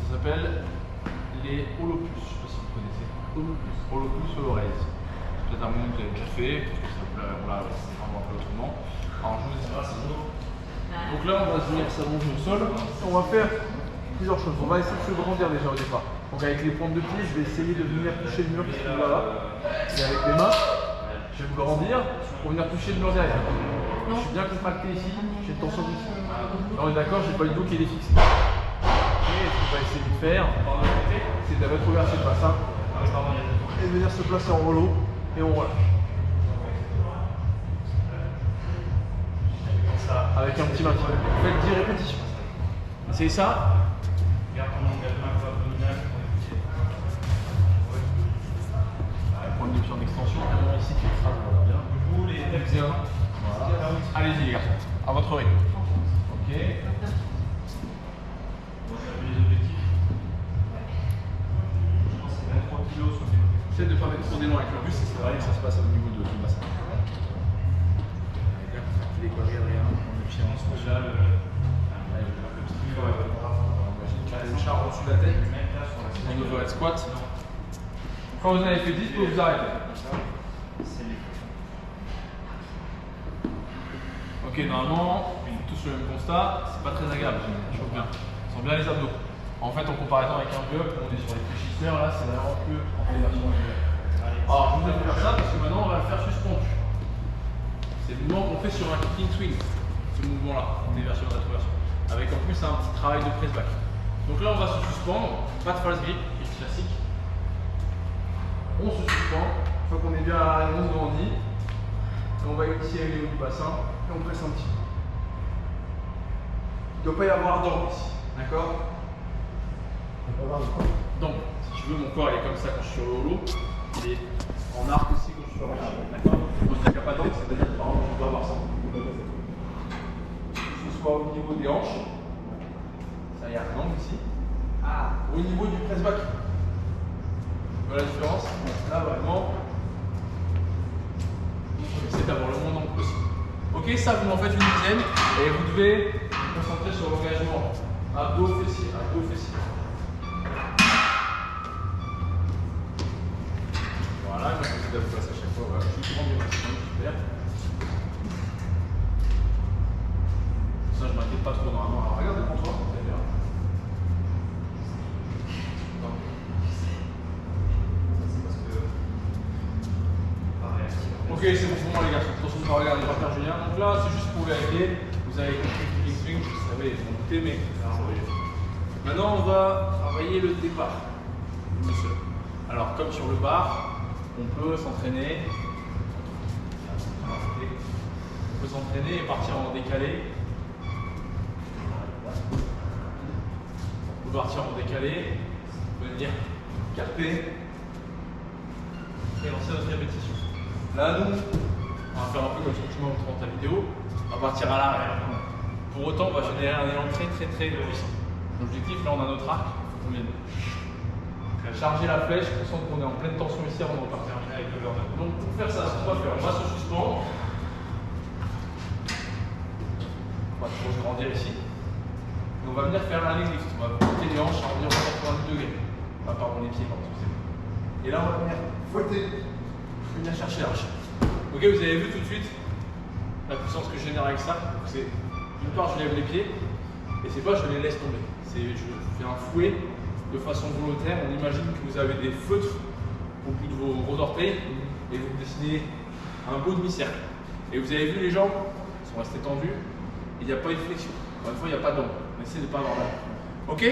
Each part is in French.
Ça s'appelle les holopus. Je sais pas si vous connaissez. Holopus Holorez. C'est peut-être un moment que vous avez déjà fait, parce que ça on l'a vraiment un peu autrement. Alors je vous dis pas, c'est bon. Donc là, on va venir s'allonger au sol. On va faire plusieurs choses. On va essayer de se grandir déjà au départ. Donc avec les pointes de pied, je vais essayer de venir toucher le mur qui se trouve là-bas. Et avec les mains, je vais me grandir pour venir toucher le mur derrière. Je suis bien contracté ici, j'ai une tension ici. Là, on est d'accord, j'ai pas le dos qui est fixé. Et ce qu'on va essayer de faire, c'est de rétroverser le bassin et de venir se placer en rollo et on relâche. Avec un petit maintien. Faites 10 répétitions. C'est ça. Point de pied en extension. Ici, tu écrases bien. Bien. Voilà. Allez-y, les garçons. À votre rythme. Ok. Essayez de ne pas mettre trop d'élan avec le bus, c'est vrai que ça se passe au niveau de tout bassin. Les quoi, rien, on est pied en dessous. Là, le char au-dessus de la tête. On overhead squat. Quand vous en avez fait 10, vous vous arrêtez. Ok, normalement, tous le même constat, c'est pas très agréable, je chauffe bien. On sent bien les abdos. En fait, en comparaison avec un bloc, on est sur les fléchisseurs, là, c'est vraiment que en élévation angulaire. Alors, je vous ai fait faire ça parce que maintenant, on va le faire suspendu. C'est le mouvement qu'on fait sur un kicking swing, ce mouvement-là, en éversion et rétroversion. Avec en plus un petit travail de press back. Donc là, on va se suspendre, pas de false grip, qui est classique. On se suspend, une fois qu'on est bien à la 11 grandie. Et on va initier les hauts du bassin et on presse un petit peu. Il ne doit pas y avoir d'angle ici, d'accord? Donc, si tu veux, mon corps il est comme ça quand je suis sur le holo, il est en arc aussi quand je suis sur le holo, d'accord? Quand je dis qu'il n'y a pas d'angle, c'est-à-dire que par exemple, je dois avoir ça. Que ce soit au niveau des hanches, ça y a un angle ici, au niveau du press back. Voilà la différence. Là, vraiment, c'est d'avoir le moins d'angle possible. Ok, ça vous en faites une dizaine et vous devez vous concentrer sur l'engagement abdos, fessiers, abdos, fessiers. Voilà, je vais vous passer à chaque fois. Voilà, je suis grand bien, super. Ça, je m'inquiète pas trop normalement. Alors, regardez pour toi, c'est bien. Ok, c'est bon pour moi les gars, attention de ne pas regarder par terre Julien. Donc là, c'est juste pour vérifier. Vous avez compris le kicking swing, vous savez, vous en doutez, mais maintenant on va travailler le départ. Alors, comme sur le bar, on peut s'entraîner. On peut s'entraîner et partir en décalé. On peut partir en décalé, on peut venir carper et lancer notre répétition. Là, nous, on va faire un peu comme ce que tu m'as montré dans ta vidéo, on va partir à l'arrière. Pour autant, on va générer un élan très puissant. L'objectif, là, on a notre arc, il faut qu'on vienne charger la flèche, on sent qu'on est en pleine tension ici avant de repartir avec le burn-up. Donc, pour faire ça, ce qu'on va faire, on va se suspendre. On va toujours se grandir ici. Et on va venir faire un leg lift. On va monter les hanches à environ 90 degrés. Pas pardon, les pieds, pardon, excusez-moi. Et là, on va venir fouetter. Venir chercher l'arche. Ok, vous avez vu tout de suite la puissance que je génère avec ça. C'est d'une part je lève les pieds et c'est pas je les laisse tomber. C'est je fais un fouet de façon volontaire. On imagine que vous avez des feutres au bout de vos gros orteils et vous dessinez un beau demi-cercle. Et vous avez vu les jambes sont restées tendues. Il n'y a pas une flexion. Encore une fois, il n'y a pas d'angle. On essaie de ne pas avoir d'angle. Ok,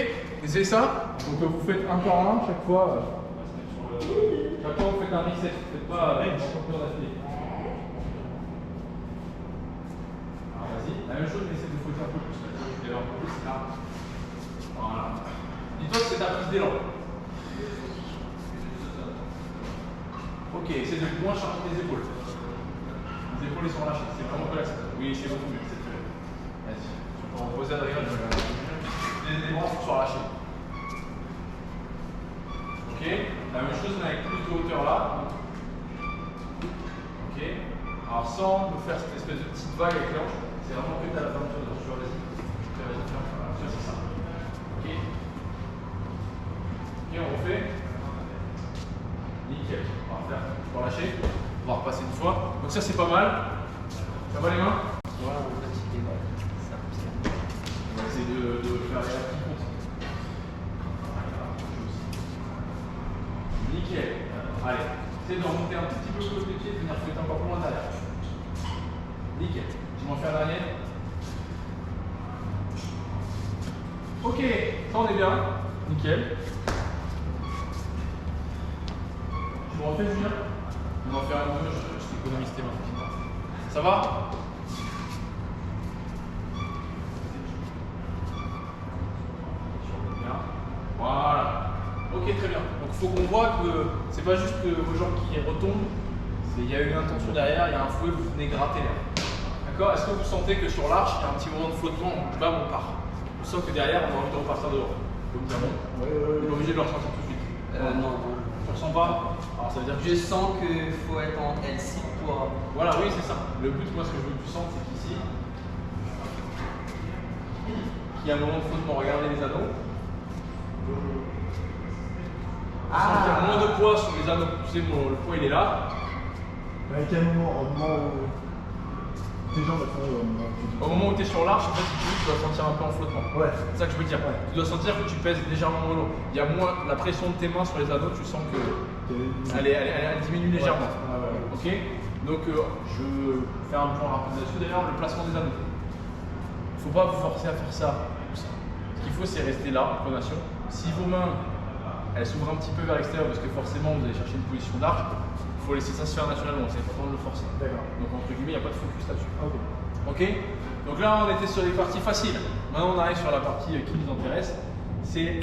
essayez ça. Donc vous faites un par un chaque fois. Chaque fois vous faites un reset, vous ne faites pas avec champion d'affilée. Alors vas-y, la même chose mais essayez de fouetter un peu plus. Un peu plus là. Voilà. Dis-toi que c'est ta prise d'élan. Ok, essaye de moins charger tes épaules. Les épaules sont relâchées, c'est vraiment relaxé. Oui, c'est beaucoup mieux, c'est très bien. Vas-y, tu peux reposer Adrien, je vais regarder. Les bras sont relâchés. Ok, la même chose mais avec plus de hauteur là. Ok, alors sans me faire cette espèce de petite vague avec les hanches, c'est vraiment que tu as la fermeture de hanche. Vas-y, ferme, c'est ça. Ok. fait. Nickel. On va faire. Je vais relâcher. On va repasser une fois. Donc ça c'est pas mal. Ça va les mains? Ouais, on va fatiguer, ouais. Ça, on va essayer de faire les actes qui comptent. Nickel. Allez. Essayez de remonter un petit peu le côté des pieds, de venir fouetter encore plus loin derrière. Nickel. Je m'en fais à l'arrière. Ok, ça on est bien. Nickel. Je me refais Julien. On va en faire un peu, je t'économise tes mains. Ça va? Voilà. Ok, très bien. Donc il faut qu'on voit que c'est pas juste vos jambes qui retombent, il y a une intention derrière, il y a un fouet, vous venez gratter l'air. D'accord? Est-ce que vous sentez que sur l'arche, il y a un petit moment de flottement, on bam, on part? On sent que derrière, on a envie de repartir dehors. Donc on est obligé de le ressentir tout de suite. non. Tu ressens pas? Alors ça veut dire que je sens qu'il faut être en L6 pour. Voilà, oui, c'est ça. Le but, moi, ce que je veux que tu sentes, c'est qu'ici, qu'il y a un moment de flottement. Regardez les anneaux. Il y a moins de poids sur les anneaux. Tu sais, le poids, il est là. À quel moment? Au moment où tes jambes font. Au moment où tu es sur l'arche, en fait, tu dois sentir un peu en flottement. Ouais. C'est ça que je veux dire. Ouais. Tu dois sentir que tu pèses légèrement dans l'eau. Il y a moins la pression de tes mains sur les anneaux, tu sens que elle diminue légèrement. Ouais. Ok. Donc je fais un point rapide là-dessus. D'ailleurs, le placement des anneaux. Il ne faut pas vous forcer à faire ça. Ce qu'il faut, c'est rester là, en pronation. Si vos mains, elles s'ouvrent un petit peu vers l'extérieur, parce que forcément, vous allez chercher une position d'arche, il faut laisser ça se faire naturellement. C'est important de le forcer. D'accord. Donc entre guillemets, il n'y a pas de focus là-dessus. Ok. Donc là, on était sur les parties faciles. Maintenant, on arrive sur la partie qui nous intéresse. C'est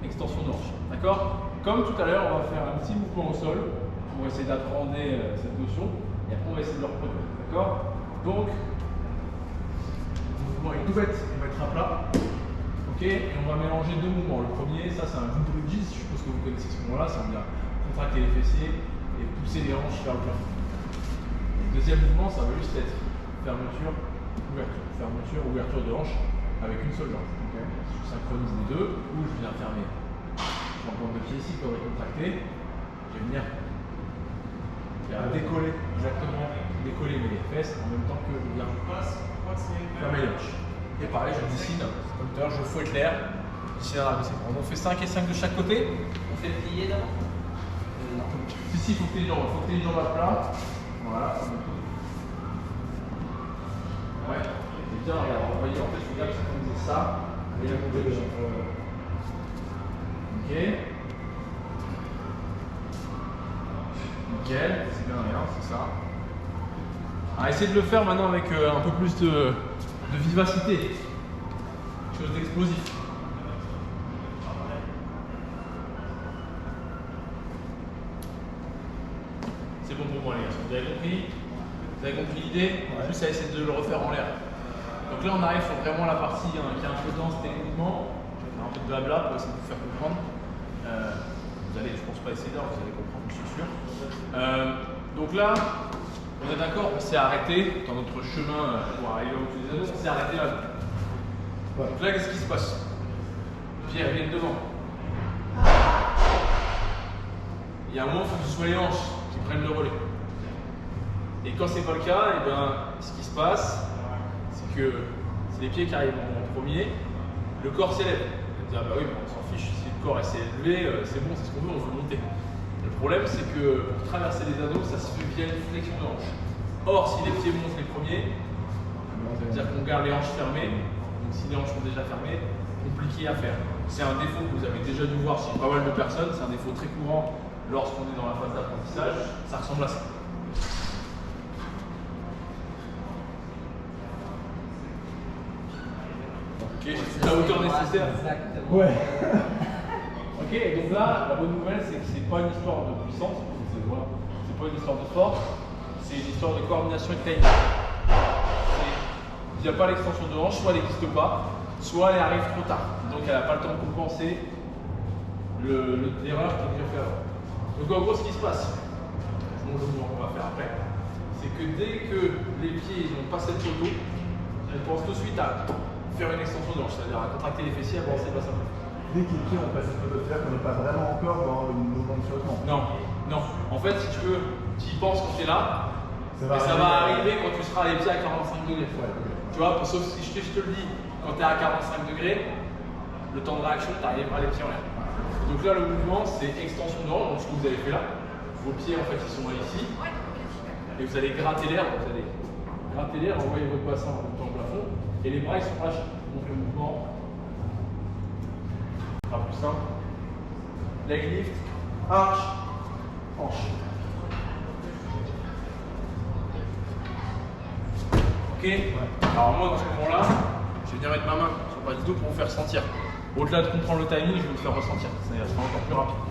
l'extension de hanche. D'accord? Comme tout à l'heure, on va faire un petit mouvement au sol pour essayer d'appréhender cette notion. Et après, on va essayer de le reproduire. D'accord? Donc, le mouvement est tout bête. On va être à plat. Ok? Et on va mélanger deux mouvements. Le premier, ça, c'est un good bridges. Je suppose que vous connaissez ce mouvement-là. Ça veut dire contracter les fessiers et pousser les hanches vers le plafond. Le deuxième mouvement, ça va juste être fermeture, ouverture. Fermeture, ouverture de hanche avec une seule jambe. Okay. Je synchronise les deux ou je viens fermer. Je prends le pied ici pour récontracter. Je vais venir décoller. Exactement. Décoller mes fesses en même temps que je viens fermer les hanches. Et pareil, je dessine comme tout à l'heure, je fouette l'air. On fait 5 et 5 de chaque côté. On fait le plié d'abord non. Si, il faut que tu aies une jambe à plat. Voilà. Ouais, c'est bien, regarde, vous voyez, en fait, je regarde synchroniser ça et la complétion. Ok. Nickel, c'est bien, regarde, c'est ça. Alors, essayez de le faire maintenant avec un peu plus de vivacité, quelque chose d'explosif. C'est bon pour moi, les gars, vous avez compris? Vous avez compris l'idée? En plus, ça essaie de le refaire en l'air. Donc là, on arrive sur vraiment la partie qui est un peu dense techniquement. Je vais faire un peu de blabla pour essayer de vous faire comprendre. Vous allez, je pense pas essayer d'heure, vous allez comprendre, je suis sûr. Donc là, on est d'accord, on s'est arrêté dans notre chemin pour arriver au-dessus des anneaux, on s'est arrêté là. Ouais. Donc là, qu'est-ce qui se passe? Les pieds reviennent devant. Il y a un moment, il faut que ce soit les hanches qui prennent le relais. Et quand c'est pas le cas, et ben, ce qui se passe, c'est que c'est les pieds qui arrivent en premier, le corps s'élève. On va dire, bah oui, on s'en fiche, si le corps s'est élevé, c'est bon, c'est ce qu'on veut, on veut monter. Le problème, c'est que pour traverser les anneaux, ça se fait via une flexion de hanche. Or, si les pieds montent les premiers, ça veut dire qu'on garde les hanches fermées. Donc, si les hanches sont déjà fermées, compliqué à faire. C'est un défaut que vous avez déjà dû voir chez pas mal de personnes, c'est un défaut très courant lorsqu'on est dans la phase d'apprentissage. Ça ressemble à ça. Ok, j'ai la hauteur nécessaire. Exactement. Ouais. Ok, et donc là, la bonne nouvelle, c'est que c'est pas une histoire de puissance, c'est pas une histoire de force, c'est une histoire de coordination et de timing. Il n'y a pas l'extension de hanche, soit elle n'existe pas, soit elle arrive trop tard. Donc elle n'a pas le temps de compenser l'erreur qui est déjà faite avant. Donc en gros, ce qui se passe, le mouvement qu'on va faire après, c'est que dès que les pieds n'ont pas cette photo, elle pense tout de suite à faire une extension de hanche, c'est-à-dire à contracter les fessiers, à avancer le bassin. dès qu'équipe on passe une photo, c'est-à-dire qu'on n'est pas vraiment encore dans le mouvement de flottement. Non, non. En fait, si tu veux, tu y penses quand tu es là, mais ça va arriver quand tu seras les pieds à 45 degrés. Ouais, okay. Tu vois, sauf si je te le dis, quand tu es à 45 degrés, le temps de réaction, tu n'arriveras les pieds en l'air. Donc là, le mouvement, c'est extension de hanche, donc ce que vous avez fait là. Vos pieds, en fait, ils sont là ici. Et vous allez gratter l'air, envoyer votre bassin dans le plafond. Et les bras, ils sont lâchés. Donc le mouvement sera plus simple. Leg lift, arche, hanche. Ok. Alors moi, dans ce moment-là, je vais venir mettre ma main sur le bas du dos pour vous faire sentir. Au-delà de comprendre le timing, je vais vous faire ressentir. Ça sera encore plus rapide.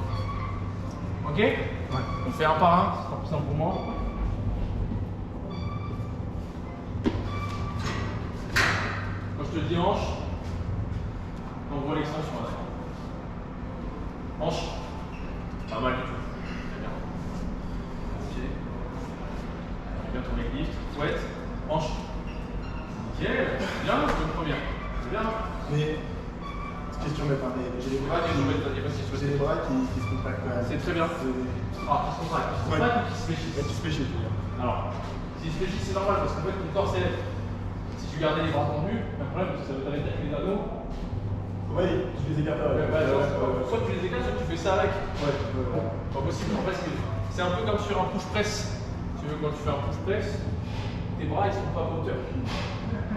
Ok? Ouais. On fait un par un, ce sera plus simple pour moi. Quand je te dis hanche, on voit l'extension là. Hanche. Pas mal du tout. Très bien. Ok. Bien ton leg lift. Sweat. Hanche. Nickel. Bien, c'est une première. C'est bien. Mais, question bête, mais j'ai les bras qui se contractent quand même. C'est très bien. Ah, qui se contractent. Qui se contractent ou qui se fléchissent? Qui se fléchissent, je veux dire. Alors, s'ils se fléchissent, c'est normal parce qu'en fait, ton corps s'élève. Si tu gardais les bras tendus, le problème, c'est que ça veut dire que les anneaux. Oui, tu les écartes avec. Soit tu les écartes, soit tu fais ça avec. Ouais, Pas possible. En fait, c'est un peu comme sur un push-press. Tu veux, quand tu fais un push-press, tes bras ils sont pas moteurs.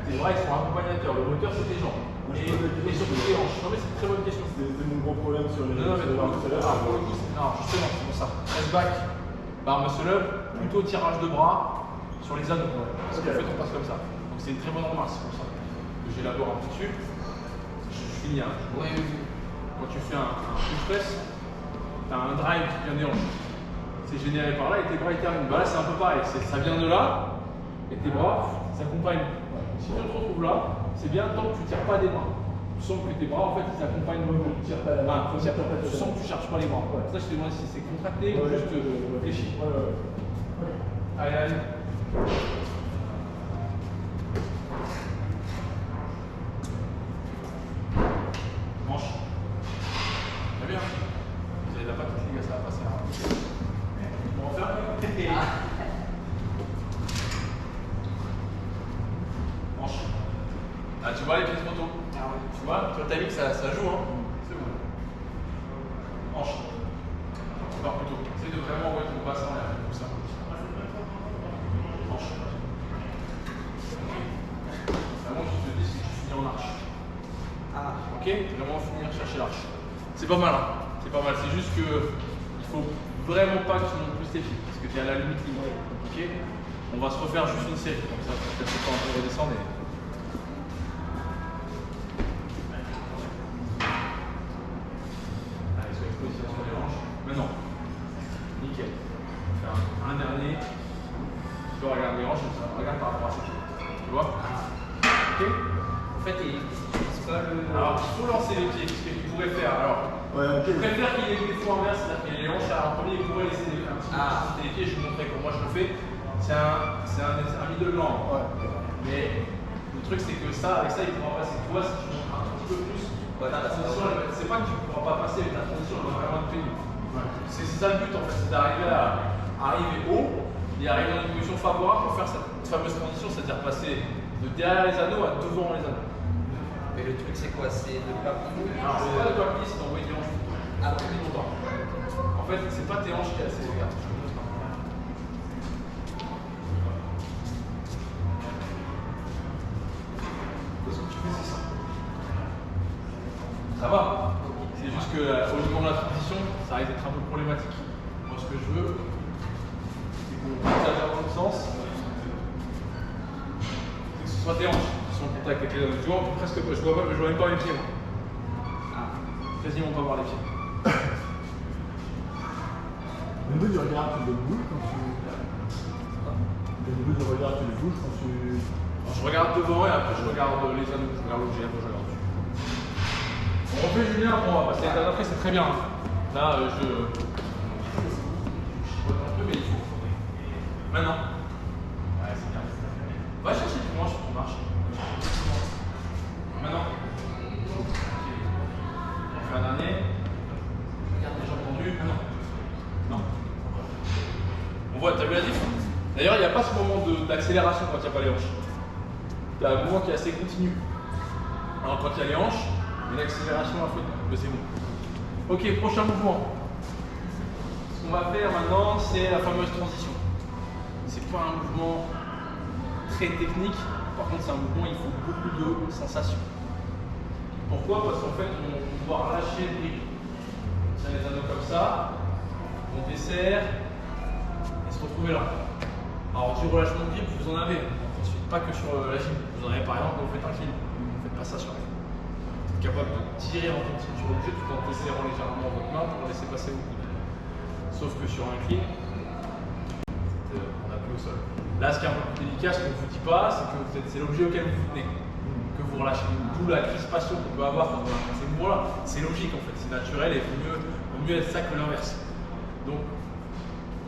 Tes bras ils sont accompagnateurs. Le moteur, c'est tes jambes. Et surtout tes hanches. Non, mais c'est une très bonne question. C'est mon gros problème sur les. Non, justement, c'est pour ça. Press back, bar muscle up, plutôt tirage de bras sur les anneaux. Parce qu'en fait, on passe comme ça. Donc, c'est une très bonne remarque, c'est pour ça que j'élabore un peu dessus. Je finis. Hein. Oui. Quand tu fais un push press, tu as un drive qui vient des hanches. C'est généré par là et tes bras ils terminent. Bah là, c'est un peu pareil. Ça vient de là et tes bras s'accompagnent. Si tu te retrouves là, c'est bien tant que tu ne tires pas des bras. Tu sens que tes bras en fait ils s'accompagnent de mouvement. Tu sens que tu ne cherches pas les bras. Ouais. Ça, je te demande si c'est contracté ou juste fléchi. Allez, allez. Manche. Très bien. Vous avez la patte, les gars, ça va passer. On va faire. Manche. Ah, tu vois les pieds trop tôt. Ah ouais. Tu vois, sur le timing, ça joue. Hein. C'est bon. Hanche. Encore plus tôt. Essaye de vraiment envoyer ton bassin là, comme ça. Hanche. Vraiment, tu te dis que tu finis en arche. Ah. Ok? Vraiment finir chercher l'arche. C'est pas mal, hein. C'est pas mal. C'est juste que il faut vraiment pas que tu montes plus tes pieds. Parce que tu es à la limite limitée. Ok? On va se refaire juste une série. Comme ça, peut-être que on peut redescendre. Maintenant, nickel. On va faire un dernier. Tu peux regarder les hanches, regarde par rapport à ça. Tu vois? Ok? En fait, c'est pas le. Alors, il faut lancer les pieds, ce que tu pourrais faire. Alors, je préfère qu'il y ait des fois inverse, c'est-à-dire qu'il y ait les hanches à un premier, il pourrait laisser un petit peu les pieds, je vais vous montrer comment je le fais. C'est un middle long. Ouais. Mais le truc, c'est que ça, avec ça, il pourra passer. Tu vois, si tu montres un petit peu plus, ta transition, c'est pas que tu ne pourras pas passer, mais ta transition, elle va vraiment être pénible. C'est ça le but en fait, c'est d'arriver à arriver haut et arriver dans une position favorable pour faire cette fameuse transition, c'est-à-dire passer de derrière les anneaux à devant les anneaux. Mais le truc, c'est quoi? C'est de pas. Alors, c'est pas de pas c'est d'envoyer tes hanches plus longtemps. En fait, c'est pas tes hanches qui est assez. Regarde, je te montre. Ce que tu fais, c'est ça. Ça va. C'est juste qu'au niveau de la transition, ça risque d'être un peu problématique. Moi, ce que je veux, c'est qu'on exagère dans le sens, c'est que ce soit tes hanches qui sont en contact avec les anneaux. Tu vois, presque pas, je vois même pas mes pieds, moi. Ah, quasiment pas voir les pieds. Au niveau du regard, tu le bouges quand tu. Au niveau du regard, tu le bouges quand tu. Alors, je regarde devant et après je regarde les anneaux. Je regarde l'objet, après je regarde dessus. On refait Julien, bon, on va passer l'étape d'après, c'est très bien. Là, je chipote un peu, mais il faut. Maintenant. Ouais, c'est bien. Va chercher du moins sur ton marche. Maintenant. On fait un pas ce moment d'accélération quand il n'y a pas les hanches. Il y a un mouvement qui est assez continu. Alors quand il y a les hanches, une accélération un peu, mais c'est bon. Ok, prochain mouvement. Ce qu'on va faire maintenant, c'est la fameuse transition. C'est pas un mouvement très technique, par contre c'est un mouvement où il faut beaucoup de sensations. Pourquoi? Parce qu'en fait, on va pouvoir lâcher le grip. On tient les anneaux comme ça, on desserre et se retrouver là. Alors du relâchement de grip, vous en avez. Ensuite, pas que sur la gym. Vous en avez par exemple quand vous faites un clean. Vous ne faites pas ça sur la gym. Vous êtes capable de tirer en tension sur le jeu tout en desserrant légèrement votre main pour laisser passer vos coudes. Sauf que sur un clean, on appuie au sol. Là, ce qui est un peu plus délicat, ce qu'on ne vous dit pas, c'est que c'est l'objet auquel vous vous tenez, que vous relâchez. D'où la crispation qu'on peut avoir quand on a ces mouvements-là. C'est logique en fait, c'est naturel et il vaut mieux être ça que l'inverse. Donc,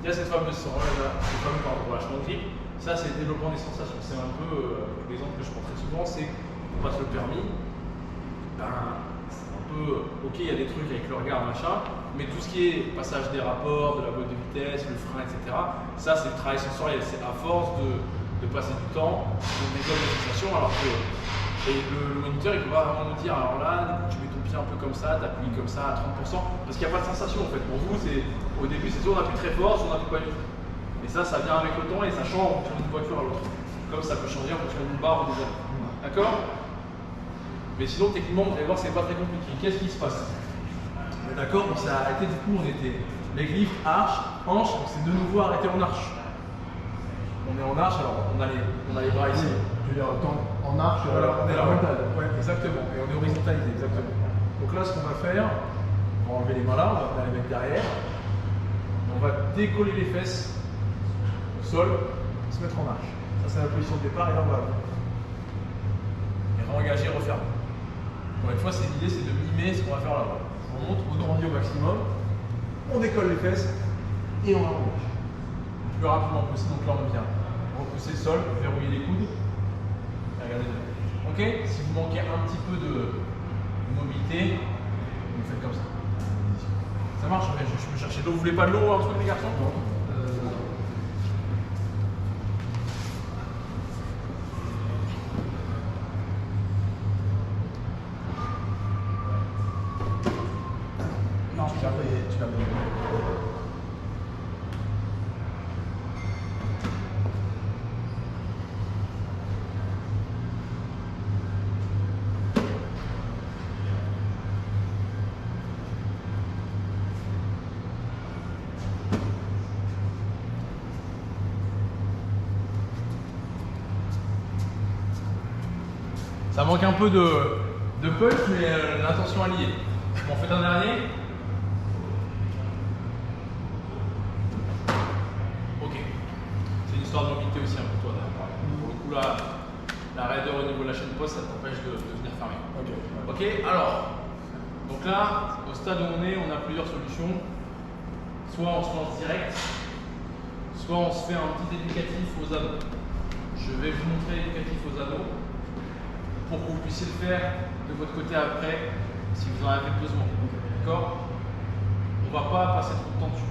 il y a cette fameuse relâchement de grip. Ça, c'est le développement des sensations. C'est un peu l'exemple que je prends très souvent, c'est qu'on passe le permis. Ben, c'est un peu, ok, il y a des trucs avec le regard, machin, mais tout ce qui est passage des rapports, de la boîte de vitesse, le frein, etc., ça, c'est le travail sensoriel. C'est à force de passer du temps, on développe des sensations, alors que le moniteur, il peut pas vraiment nous dire, alors là, tu mets ton pied un peu comme ça, t'appuies comme ça à 30%, parce qu'il n'y a pas de sensation en fait. Pour vous, au début, c'est soit on appuie très fort, soit on appuie pas du tout. Et ça vient avec le temps et ça change d'une voiture à l'autre. Comme ça peut changer en fonction d'une barre ou des anneaux. D'accord? Mais sinon, techniquement, vous allez voir, c'est pas très compliqué. Qu'est-ce qui se passe? D'accord? On s'est arrêté, du coup, on était leg lift, arche, hanche, on s'est de nouveau arrêté en arche. On est en arche, alors on a les bras ici. Tu veux dire, en arche, Alors, on est là. horizontal. Ouais, exactement. Et on est horizontalisé, exactement. Donc là, ce qu'on va faire, on va enlever les mains là, on va les mettre derrière. On va décoller les fesses au sol, se mettre en arche. Ça, c'est la position de départ et là, on va et re-engager, refermer. Bon, une fois, l'idée, c'est de mimer ce qu'on va faire là. On monte, on grandit au maximum, on décolle les fesses et on engage. Le plus rapidement possible. Donc là, on vient repousser le sol, verrouiller les coudes. Et regardez. Ok? Si vous manquez un petit peu de mobilité, vous faites comme ça. Ça marche? Je peux chercher de l'eau. Vous voulez pas de l'eau, un truc, les garçons? Non. Tu l'as pris. Ça manque un peu de punch, mais l'intention est liée. On fait un dernier. Ok. C'est une histoire de mobilité aussi un peu toi. Pour le coup là, la raideur au niveau de la chaîne poste, ça t'empêche de venir fermer. Ok, alors. Donc là, au stade où on a plusieurs solutions. Soit on se lance direct, soit on se fait un petit éducatif aux anneaux. Je vais vous montrer l'éducatif aux anneaux pour que vous puissiez le faire de votre côté après si vous en avez besoin. D'accord? On ne va pas passer trop de temps dessus.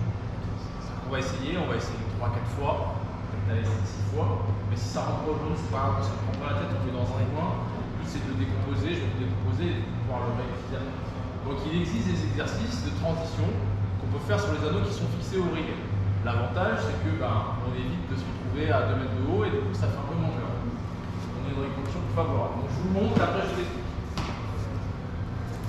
On va essayer 3-4 fois, peut-être aller 6 fois, mais si ça rentre pas aujourd'hui, c'est pas grave, parce qu'on prend pas la tête, on fait dans un coin. Le but c'est de le décomposer, je vais le décomposer et de pouvoir le réutiliser. Donc il existe des exercices de transition qu'on peut faire sur les anneaux qui sont fixés au rig. L'avantage c'est que on évite de se retrouver à 2 mètres de haut et du coup ça fait un peu manger. On est dans les conditions plus favorables. Donc je vous le montre et après je vous explique.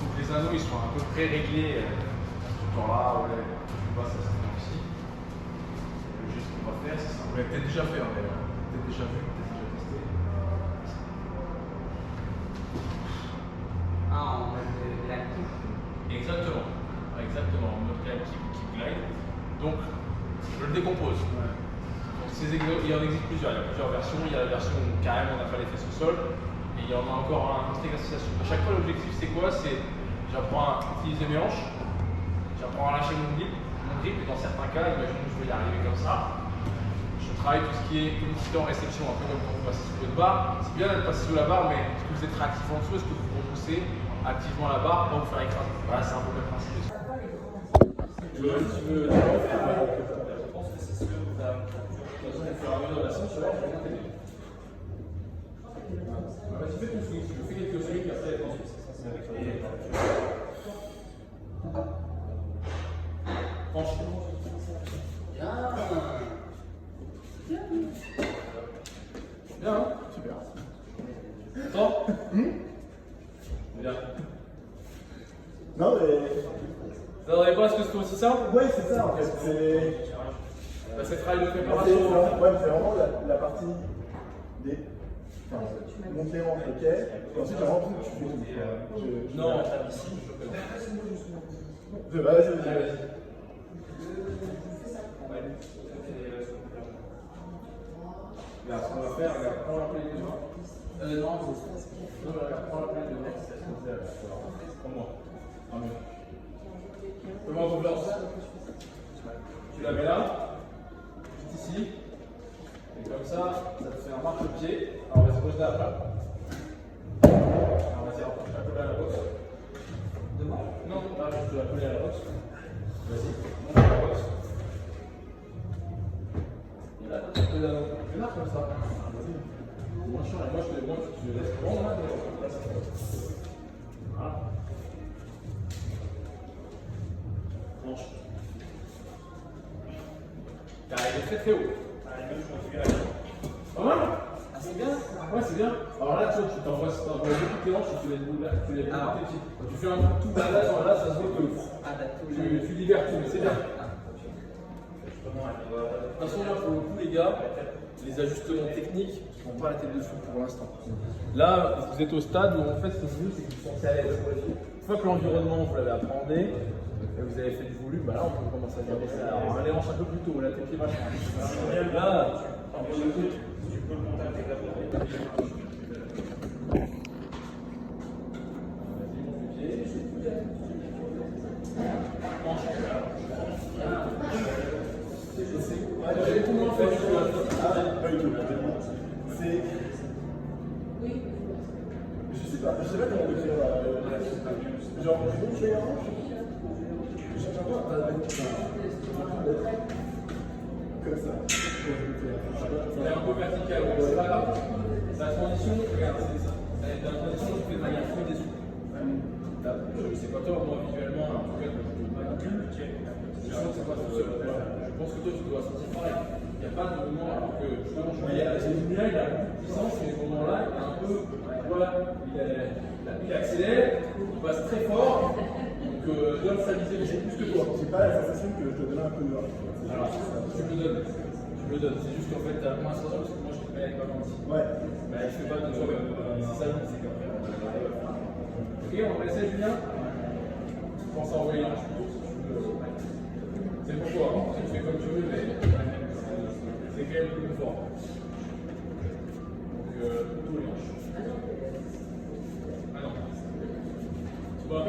Donc les anneaux ils sont à peu près réglés ce temps-là, ouais, je passe à ce temps-ci. Le geste qu'on va faire, c'est ça. Vous l'avez peut-être déjà fait d'ailleurs. Peut-être déjà vu, peut-être déjà testé. Ah, on a de la coupe. Exactement. Exactement. En mode kick glide. Donc je le décompose. Ouais. Donc, il en existe plusieurs. Il y a plusieurs versions. Il y a la version où carrément on n'a pas les fesses au sol. Et il y en a encore un autre exercice. À chaque fois, l'objectif c'est quoi? C'est j'apprends à utiliser mes hanches, j'apprends à lâcher mon grip, et dans certains cas, imaginons que je vais y arriver comme ça. Je travaille tout ce qui est unicité en réception, un peu comme quand vous passez sous votre barre. C'est bien d'être passé sous la barre, mais est-ce que vous êtes réactif en dessous? Est-ce que vous repoussez activement la barre pour vous faire écraser? Voilà, c'est un peu le principe. Je pense que c'est ce que vous avez. toute façon, au fur et à mesure de la séance, tu vas voir, je vais bien t'aider. Tu fais ton swing, je fais quelques swings, et après, ensuite, franchement. Bien, hein? Super. Attends. Bien. Non, mais. Ça n'aurait pas à ce que c'est aussi simple? Ouais, c'est ça en fait. C'est. Bah, c'est le travail de Ouais, préparation. c'est vraiment la partie des. Enfin, monter les hanches, ok. Et ensuite, tu rentres, tu fais tout. Non. Vas-y. Regarde, ce qu'on va faire, regarde, prends la plaie des mains. Non, regarde, prends la plaie des mains. Prends-moi. Comment on lance? Tu la mets là, juste ici. Et comme ça te fait un marche-pied. Alors vas-y, pose-la à plat. Alors vas-y, rapproche la coller à la boxe. Devant? Non, là, juste la coller à la boxe. Vas-y, monte à la boxe. Et là, tu peux la marche comme ça. Vas-y. Moi, je te laisse prendre là. Voilà. Manche. Il est très très haut. Pas mal? Ah, c'est bien? Ouais, c'est bien. Alors là, tu vois, tu t'envoies beaucoup tes hanches, tu les boules là, tu les boules tes pieds. Tu fais un tout là, là, ça se voit que tu libères tout, mais c'est bien. De toute façon, là, pour le coup, les gars, les ajustements techniques ne font pas la tête dessus pour l'instant. Là, vous êtes au stade où en fait, ce que vous voulez, c'est que vous sentez à l'aise. Une fois que l'environnement, vous l'avez appréhendé, et vous avez fait du volume, bah là, on peut commencer à dire ça. Alors, les hanches un peu plus tôt, là, tes pieds vachement. Là, tu peux le contacter avec la Je sais pas comment le faire. Genre, je fais un hanche. Je cherche un peu comme ça. C'est un peu vertical, mais c'est pas grave. La transition, regarde, c'est ça. La transition, je fais de manière fluide et souple. Je sais pas toi, moi visuellement, en tout cas, je sens que c'est pas tout seul. Je pense que toi, tu dois sentir pareil. Il n'y a pas de moment, alors que justement, je voyais, c'est une là, il a beaucoup de puissance, mais ce moment-là, il est un peu, voilà, il accélère, il passe très fort, donc donne sa visée beaucoup plus que toi. J'ai pas la sensation que je te donne un peu de Alors, tu me le donnes. Tu me le donnes. C'est juste qu'en fait, tu as moins sensation parce que moi, je te mets avec ma lentille. Ouais. Mais je fais pas de c'est ça, c'est comme ça. Ok, on va essayer, Julien. Je pense à envoyer l'ange plutôt si tu veux. C'est pour toi, hein. Tu fais comme tu veux, mais c'est quand même plus fort. Donc, plutôt les hanches. Ah non. Tu vois,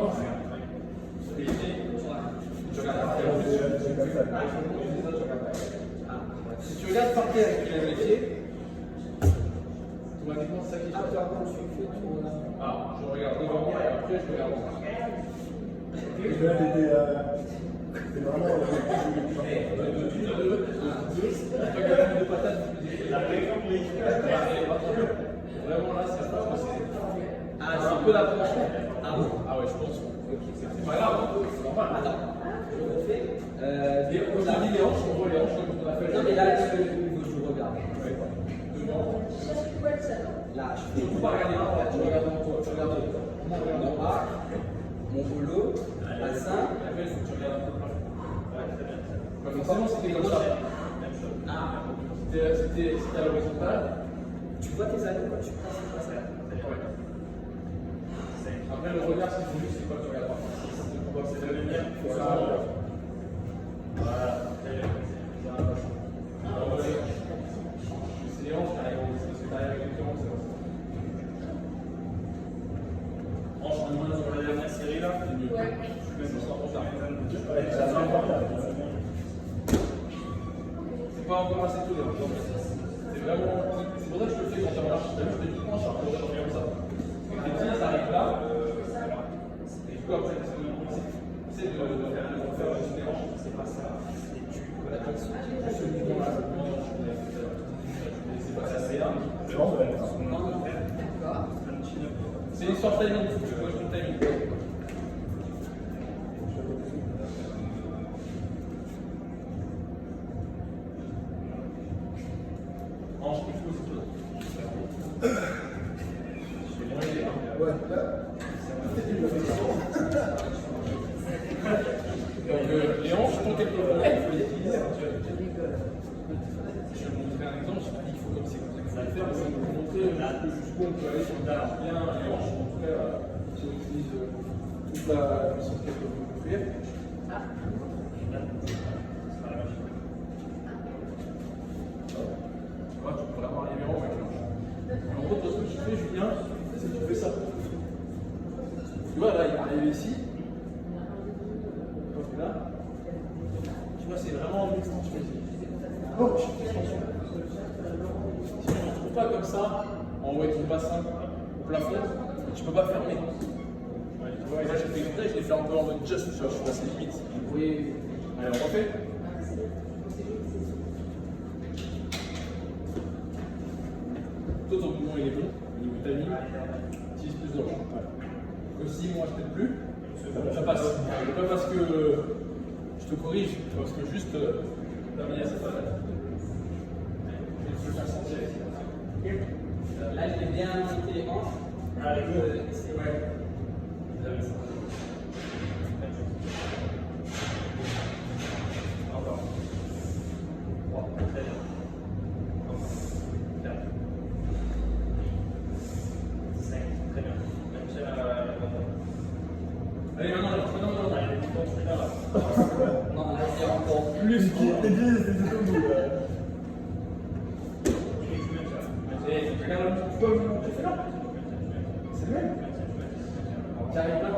et tu regardes par terre. Si tu regardes par terre et que tu lèves les pieds, automatiquement c'est ça qui se passe. Ah, je regarde devant moi et après je regarde en bas. Et là, t'es vraiment. De patate, vraiment là, ça se passe que c'est un peu d'approche. Ah ouais, je pense. C'est pas grave, c'est normal. Attends, je refais. On a dit les hanches, on voit les hanches comme on a fait. Non, mais là, il faut que je regarde. Devant. Là, je Tu ne peux pas regarder en bas, tu regardes devant toi, tu regardes fais en bas, mon boulot, bassin. et après il faut que tu regardes un peu plus. Forcément, c'était comme ça. Ah, C'était à l'horizontale. tu vois tes anneaux quand tu passes comme ça. Après, le regard, ce qu'il faut juste, c'est quand tu regardes pas. C'est la lumière, il faut faire un regard. Voilà. C'est les hanches qui arrivent, parce que t'arrives avec les hanches, c'est comme ça. Hanche de main sur la dernière série là, c'est mieux. Je vais me sentir c'est pas encore assez tôt, c'est vraiment. C'est pour ça que je le fais quand tu marches. T'as vu, je te dis penche, alors je regarde comme ça. Les pieds, ça arrive là. Et du coup, après, c'est de faire des hanches. C'est pas ça. Et tu C'est une histoire timing, il faut que tu coches ton timing. Hanche, il faut aussi. Ouais, là. Donc les hanches sont quelque chose. Il faut les utiliser. Je vais vous montrer un exemple, je te dis qu'il faut comme c'est comme ça qu'il faut le faire, mais ça va vous montrer jusqu'où on peut aller sur le terrain. Bien les hanches, en tout cas, si on utilise toute la puissance qu'elle peut vous offrir. Voilà, tu peux l'avoir arrivé en haut avec les hanches. En gros, ce que tu fais, Julien, c'est que tu fais ça. Tu vois, là, il est arrivé ici. Donc là, tu vois, c'est vraiment une extension ici. Oh, extension. Si tu ne te retrouves pas comme ça, en haut avec ton bassin au plafond, tu ne peux pas fermer. Tu vois, et là, j'ai fait exprès, je l'ai fait un peu en mode just, tu vois, je suis passé limite. Oui. Allez, on refait. Toi, ton mouvement, il est bon. Au niveau timing, utilise plus de hanches. Ouais. Aussi, moi, je t'aide plus. Ça passe. Pas parce que je te corrige, parce que juste la manière c'est pas mal. Je vais le faire sentir. Là, je vais bien monter les hanches. Allez, go. Ouais. Encore. 3, très bien. 4. 5, très bien. Allez, maintenant, non. Allez, Non, là, c'est encore Plus qui existe, c'est tout. regarde, tu peux me montrer là. C'est le même. Tu arrives là.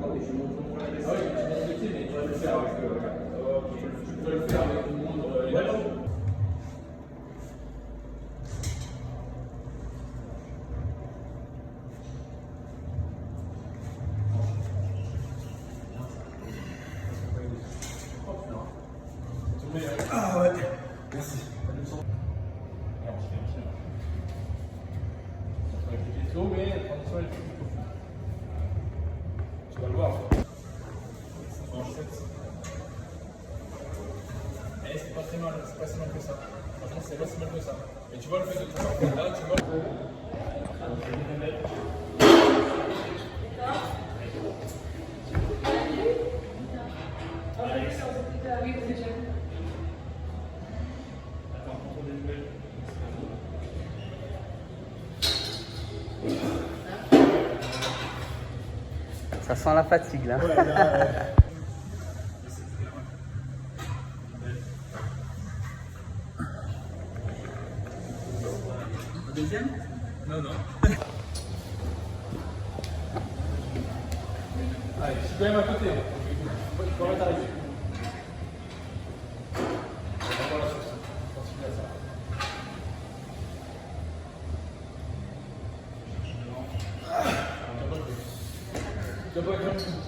Ah oui, je montre mon la descente. Ah oui, je montre le pied, mais tu peux le faire avec tu peux le faire avec le moindre. Ah ouais, merci. Mais la transition est plus profonde. Tu vas le voir. Eh, c'est pas très mal, c'est pas si mal que ça. Franchement, c'est pas si mal que ça. Mais tu vois le fait de te sortir là, tu vois. Ça sent la fatigue là. Ouais, là, Deuxième? Non. Allez, je suis quand même à côté. Je peux arrêter d'arriver. Voilà, continue à ça. Double jump.